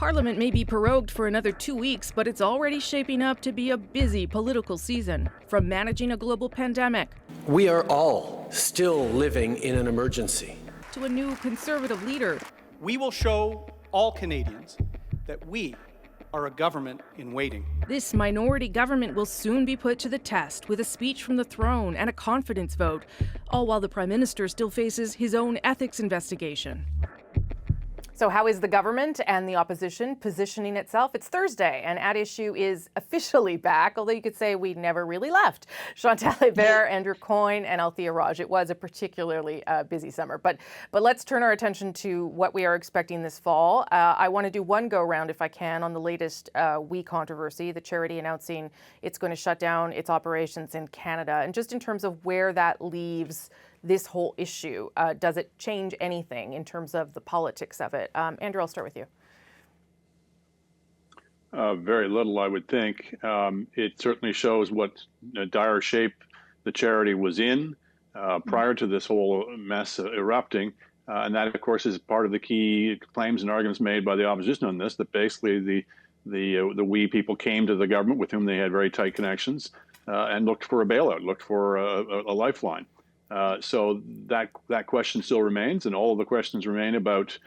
Parliament may be prorogued for another 2 weeks, but it's already shaping up to be a busy political season, from managing a global pandemic. We are all still living in an emergency. To a new Conservative leader. We will show all Canadians that we are a government in waiting. This minority government will soon be put to the test with a speech from the throne and a confidence vote, all while the Prime Minister still faces his own ethics investigation. So how is the government and the opposition positioning itself? It's Thursday, and At Issue is officially back, although you could say we never really left. Chantal Hébert, Andrew Coyne, and Althea Raj. It was a particularly busy summer. But let's turn our attention to what we are expecting this fall. I want to do one go-round, if I can, on the latest WE controversy, the charity announcing it's going to shut down its operations in Canada. And just in terms of where that leaves this whole issue, does it change anything in terms of the politics of it? Andrew, I'll start with you. Very little, I would think. It certainly shows what dire shape the charity was in prior to this whole mess erupting. And that, of course, is part of the key claims and arguments made by the opposition on this, that basically the WE people came to the government with whom they had very tight connections and looked for a bailout, looked for a lifeline. So that question still remains, and all of the questions remain about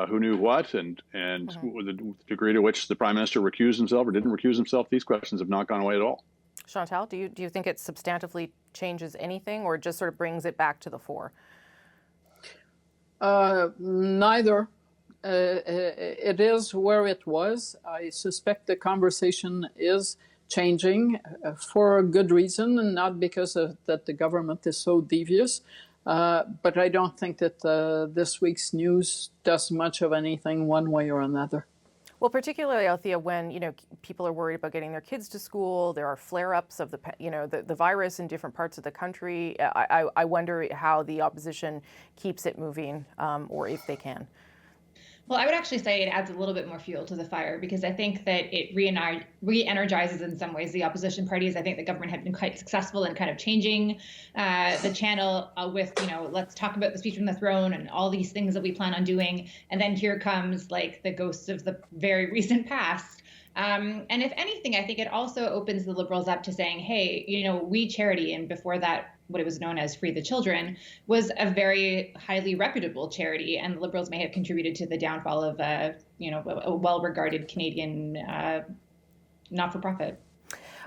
who knew what and the degree to which the Prime Minister recused himself or didn't recuse himself. These questions have not gone away at all. Chantal, do you think it substantively changes anything, or just sort of brings it back to the fore? Neither. It is where it was. I suspect the conversation is changing for a good reason, and not because that the government is so devious. But I don't think that this week's news does much of anything one way or another. Well, particularly, Althea, when people are worried about getting their kids to school, there are flare-ups of the virus in different parts of the country. I wonder how the opposition keeps it moving, or if they can. Well, I would actually say it adds a little bit more fuel to the fire, because I think that it re-energizes in some ways the opposition parties. I think the government had been quite successful in kind of changing the channel with, let's talk about the speech from the throne and all these things that we plan on doing. And then here comes like the ghosts of the very recent past. And if anything, I think it also opens the Liberals up to saying, hey, We Charity, and before that, what it was known as Free the Children, was a very highly reputable charity, and the Liberals may have contributed to the downfall of a well-regarded Canadian not-for-profit.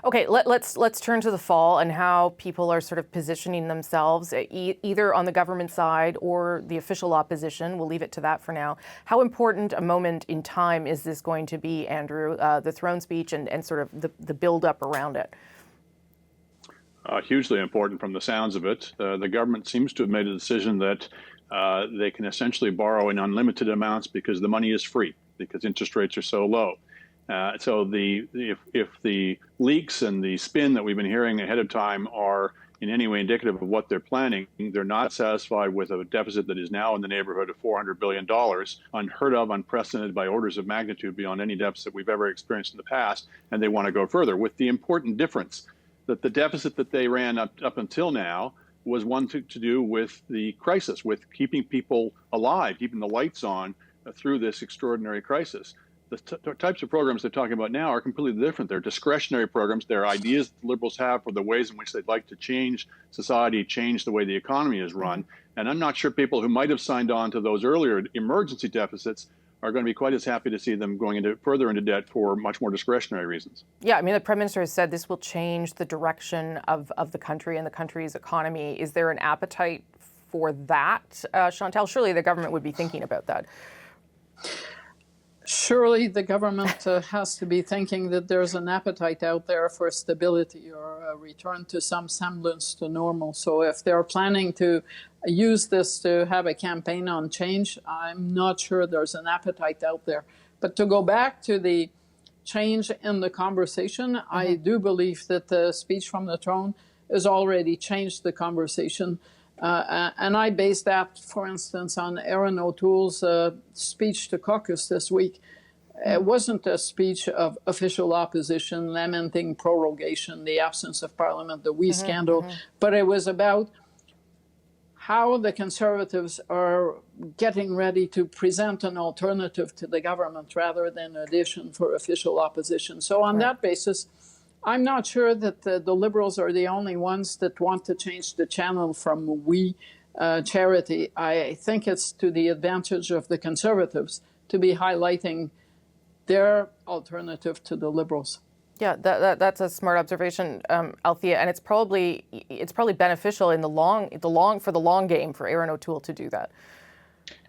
Okay, let's turn to the fall and how people are sort of positioning themselves, either on the government side or the official opposition. We'll leave it to that for now. How important a moment in time is this going to be, Andrew, the throne speech and sort of the build-up around it? Hugely important from the sounds of it. The government seems to have made a decision that they can essentially borrow in unlimited amounts because the money is free, because interest rates are so low. So if the leaks and the spin that we've been hearing ahead of time are in any way indicative of what they're planning, they're not satisfied with a deficit that is now in the neighborhood of $400 billion, unheard of, unprecedented by orders of magnitude beyond any deficit we've ever experienced in the past, and they want to go further, with the important difference that the deficit that they ran up until now was one to do with the crisis, with keeping people alive, keeping the lights on through this extraordinary crisis. The types of programs they're talking about now are completely different. They're discretionary programs. They're ideas that the Liberals have for the ways in which they'd like to change society, change the way the economy is run. And I'm not sure people who might have signed on to those earlier emergency deficits are going to be quite as happy to see them going further into debt for much more discretionary reasons. Yeah, I mean, the Prime Minister has said this will change the direction of the country and the country's economy. Is there an appetite for that, Chantal? Surely the government would be thinking about that. Surely the government has to be thinking that there's an appetite out there for stability or a return to some semblance to normal. So if they're planning to use this to have a campaign on change, I'm not sure there's an appetite out there. But to go back to the change in the conversation, I do believe that the speech from the throne has already changed the conversation. And I base that, for instance, on Erin O'Toole's speech to caucus this week. It wasn't a speech of official opposition lamenting prorogation, the absence of Parliament, the WE scandal, but it was about how the Conservatives are getting ready to present an alternative to the government rather than an addition for official opposition. So on that basis, I'm not sure that the Liberals are the only ones that want to change the channel from we charity. I think it's to the advantage of the Conservatives to be highlighting their alternative to the Liberals. Yeah, that's a smart observation, Althea, and it's probably beneficial in the long game for Erin O'Toole to do that.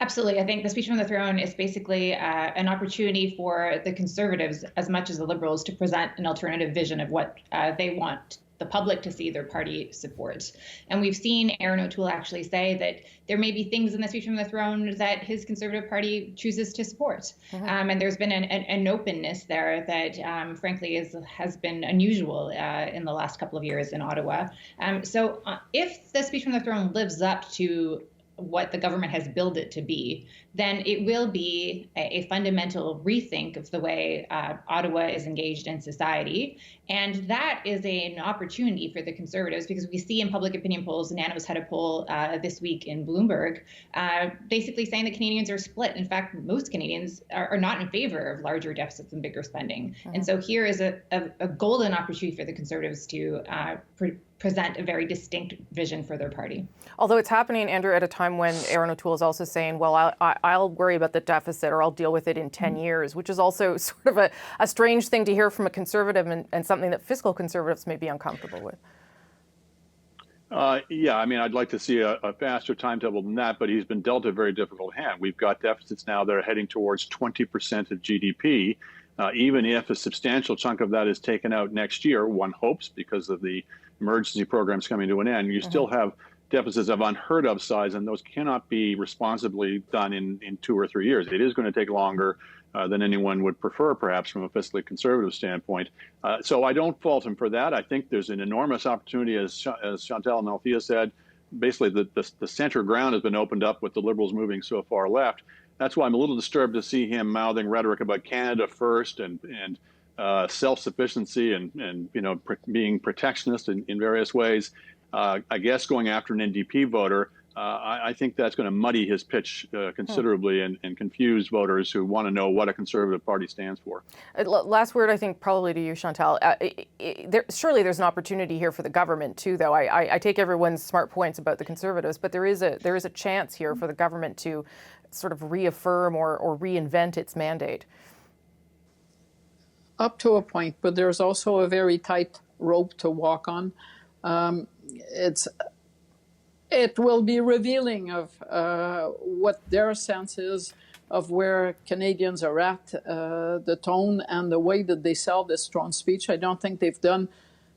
Absolutely. I think the speech from the throne is basically an opportunity for the Conservatives, as much as the Liberals, to present an alternative vision of what they want the public to see their party support. And we've seen Erin O'Toole actually say that there may be things in the speech from the throne that his Conservative Party chooses to support. And there's been an openness there that, frankly, has been unusual in the last couple of years in Ottawa. So if the speech from the throne lives up to what the government has billed it to be, then it will be a fundamental rethink of the way Ottawa is engaged in society. And that is an opportunity for the Conservatives, because we see in public opinion polls, Nano's had a poll this week in Bloomberg, basically saying that Canadians are split. In fact, most Canadians are not in favor of larger deficits and bigger spending. And so here is a golden opportunity for the Conservatives to present a very distinct vision for their party. Although it's happening, Andrew, at a time when Erin O'Toole is also saying, well, I'll worry about the deficit, or I'll deal with it in 10 years, which is also sort of a strange thing to hear from a Conservative, and something that fiscal Conservatives may be uncomfortable with. Yeah, I mean, I'd like to see a faster timetable than that, but he's been dealt a very difficult hand. We've got deficits now that are heading towards 20% of GDP. Even if a substantial chunk of that is taken out next year, one hopes, because of the emergency programs coming to an end, you still have deficits of unheard of size, and those cannot be responsibly done in 2 or 3 years. It is going to take longer than anyone would prefer, perhaps, from a fiscally conservative standpoint. So I don't fault him for that. I think there's an enormous opportunity, as Chantal and Althea said. Basically, the center ground has been opened up with the Liberals moving so far left. That's why I'm a little disturbed to see him mouthing rhetoric about Canada first and self-sufficiency and being protectionist in various ways. I guess going after an NDP voter, I think that's going to muddy his pitch considerably and confuse voters who want to know what a Conservative Party stands for. Last word, I think, probably to you, Chantal. Surely there's an opportunity here for the government too, though. I take everyone's smart points about the Conservatives, but there is a chance here for the government to sort of reaffirm or reinvent its mandate. Up to a point, but there's also a very tight rope to walk on. It will be revealing of what their sense is of where Canadians are at, the tone and the way that they sell this throne speech. I don't think they've done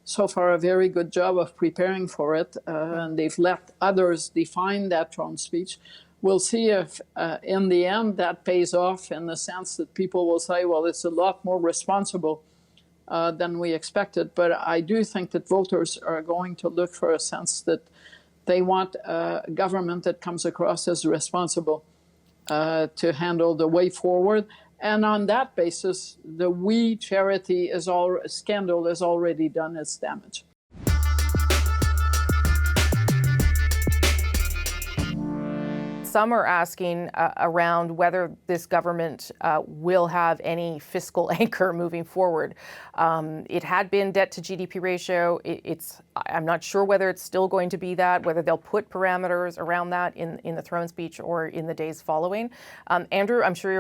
so far a very good job of preparing for it, and they've let others define that throne speech. We'll see if in the end that pays off, in the sense that people will say, well, it's a lot more responsible than we expected. But I do think that voters are going to look for a sense that they want a government that comes across as responsible to handle the way forward. And on that basis, the we charity scandal has already done its damage. Some are asking around whether this government will have any fiscal anchor moving forward. It had been debt to GDP ratio. I'm not sure whether it's still going to be that, whether they'll put parameters around that in the throne speech or in the days following. Andrew, I'm sure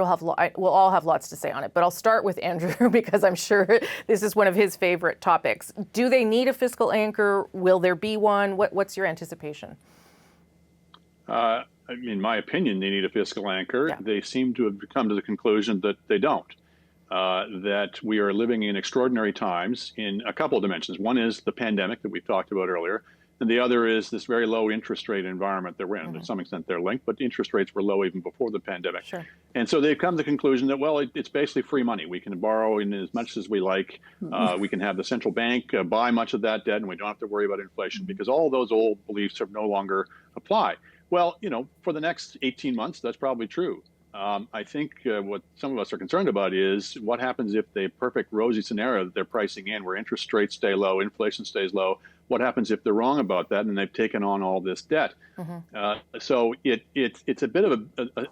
we'll all have lots to say on it, but I'll start with Andrew because I'm sure this is one of his favorite topics. Do they need a fiscal anchor? Will there be one? What's your anticipation? In my opinion, they need a fiscal anchor. Yeah. They seem to have come to the conclusion that they don't, that we are living in extraordinary times in a couple of dimensions. One is the pandemic that we talked about earlier, and the other is this very low interest rate environment that we're in. To some extent, they're linked, but the interest rates were low even before the pandemic. Sure. And so they've come to the conclusion that, well, it's basically free money. We can borrow in as much as we like. We can have the central bank buy much of that debt, and we don't have to worry about inflation because all those old beliefs have no longer apply. Well, for the next 18 months, that's probably true. I think what some of us are concerned about is what happens if the perfect rosy scenario that they're pricing in, where interest rates stay low, inflation stays low, what happens if they're wrong about that and they've taken on all this debt? So it's a bit of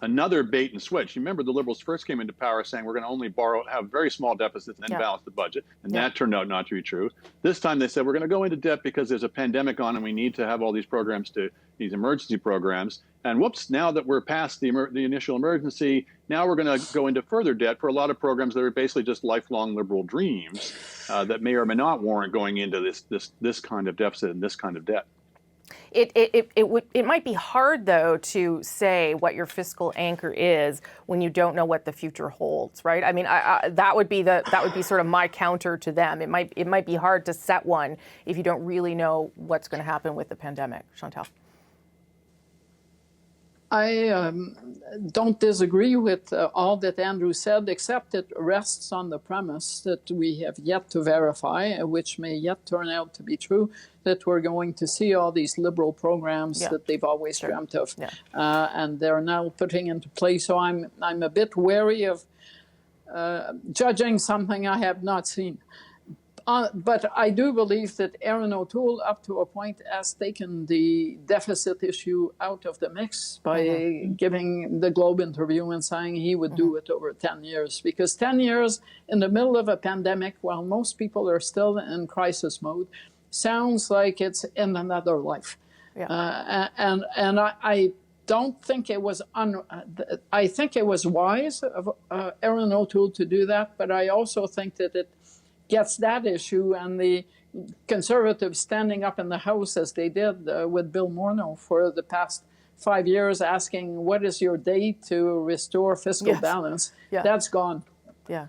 another bait and switch. You remember the Liberals first came into power saying we're going to only have very small deficits and then balance the budget, and that turned out not to be true. This time they said we're going to go into debt because there's a pandemic on and we need to have all these programs, these emergency programs. And whoops, now that we're past the initial emergency, now we're going to go into further debt for a lot of programs that are basically just lifelong Liberal dreams that may or may not warrant going into this kind of deficit and this kind of debt. It might be hard, though, to say what your fiscal anchor is when you don't know what the future holds, right? I mean, that would be sort of my counter to them. It might be hard to set one if you don't really know what's going to happen with the pandemic. Chantal. I don't disagree with all that Andrew said, except it rests on the premise that we have yet to verify, which may yet turn out to be true, that we're going to see all these Liberal programs that they've always dreamt of, and they're now putting into place. So I'm a bit wary of judging something I have not seen. But I do believe that Erin O'Toole, up to a point, has taken the deficit issue out of the mix by giving the Globe interview and saying he would do it over 10 years. Because 10 years in the middle of a pandemic, while most people are still in crisis mode, sounds like it's in another life. And I don't think it was I think it was wise of Erin O'Toole to do that, but I also think that it gets that issue and the Conservatives standing up in the House as they did with Bill Morneau for the past 5 years asking, what is your date to restore fiscal balance? That's gone. Yeah,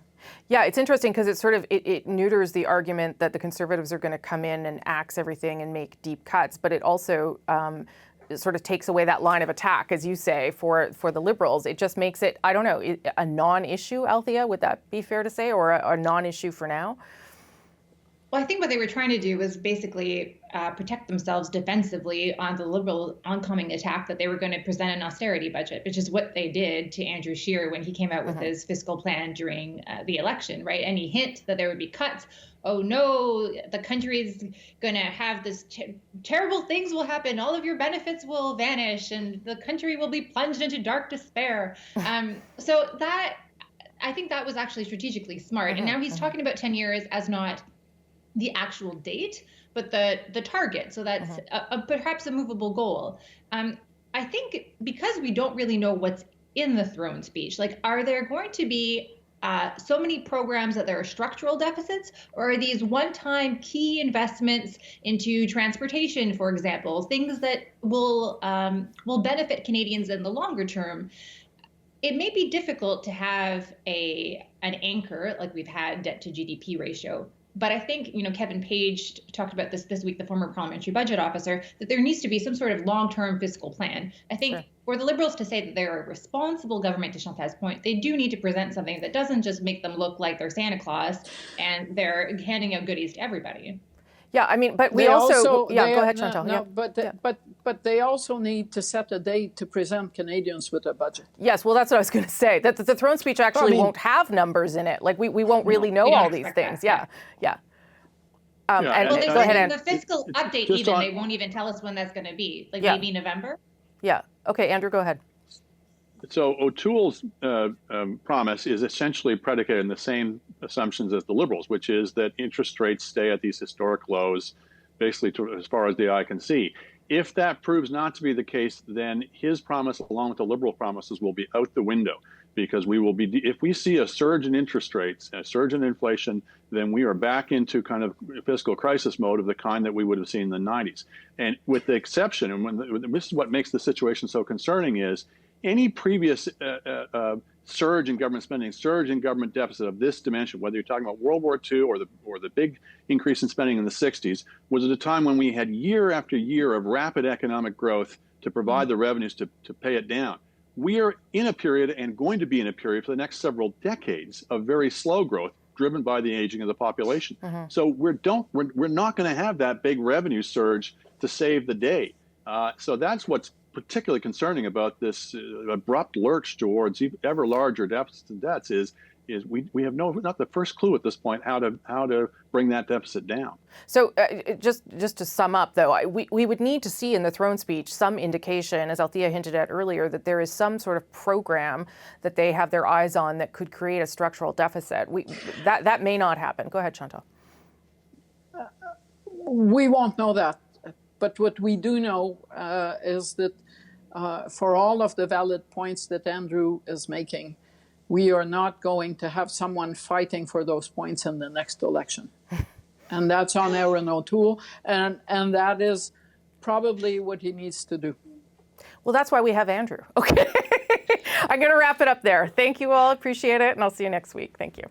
it's interesting because it neuters the argument that the Conservatives are going to come in and axe everything and make deep cuts, but it also sort of takes away that line of attack, as you say, for the Liberals. It just makes it, I don't know, a non-issue, Althea, would that be fair to say, or a non-issue for now? Well, I think what they were trying to do was basically protect themselves defensively on the Liberal oncoming attack that they were going to present an austerity budget, which is what they did to Andrew Scheer when he came out with his fiscal plan during the election, right? Any hint that there would be cuts, oh no, the country's going to have this terrible things will happen, all of your benefits will vanish, and the country will be plunged into dark despair. So that, I think that was actually strategically smart. And now he's talking about 10 years as not the actual date, but the target. So that's perhaps a movable goal. I think because we don't really know what's in the throne speech, like, are there going to be so many programs that there are structural deficits, or are these one-time key investments into transportation, for example, things that will benefit Canadians in the longer term? It may be difficult to have an anchor like we've had debt to GDP ratio. But I think, Kevin Page talked about this week, the former parliamentary budget officer, that there needs to be some sort of long-term fiscal plan. I think for the Liberals to say that they're a responsible government, to Chantal's point, they do need to present something that doesn't just make them look like they're Santa Claus and they're handing out goodies to everybody. Yeah, I mean, but we also go ahead, Chantal. No, but they also need to set a date to present Canadians with a budget. Yes, well, that's what I was going to say. That the throne speech actually won't have numbers in it. Like we won't really know all these things. Go ahead, Anne. The fiscal update they won't even tell us when that's going to be. Like maybe November. Yeah. Okay, Andrew, go ahead. So O'Toole's promise is essentially predicated on the same assumptions as the Liberals, which is that interest rates stay at these historic lows, basically as far as the eye can see. If that proves not to be the case, then his promise, along with the Liberal promises, will be out the window, because if we see a surge in interest rates, a surge in inflation, then we are back into kind of fiscal crisis mode of the kind that we would have seen in the 90s. And with the exception, and this is what makes the situation so concerning, is any previous surge in government spending, surge in government deficit of this dimension, whether you're talking about World War II or the big increase in spending in the 60s, was at a time when we had year after year of rapid economic growth to provide the revenues to pay it down. We are in a period, and going to be in a period for the next several decades, of very slow growth driven by the aging of the population. So we're not going to have that big revenue surge to save the day. So that's what's particularly concerning about this abrupt lurch towards ever larger deficits and debts, is is we have not the first clue at this point how to bring that deficit down. So just to sum up, though, we would need to see in the throne speech some indication, as Althea hinted at earlier, that there is some sort of program that they have their eyes on that could create a structural deficit. That may not happen. Go ahead, Chantal. We won't know that. But what we do know is that for all of the valid points that Andrew is making, we are not going to have someone fighting for those points in the next election. And that's on Arsenault too, and that is probably what he needs to do. Well, that's why we have Andrew. Okay. I'm going to wrap it up there. Thank you all. Appreciate it. And I'll see you next week. Thank you.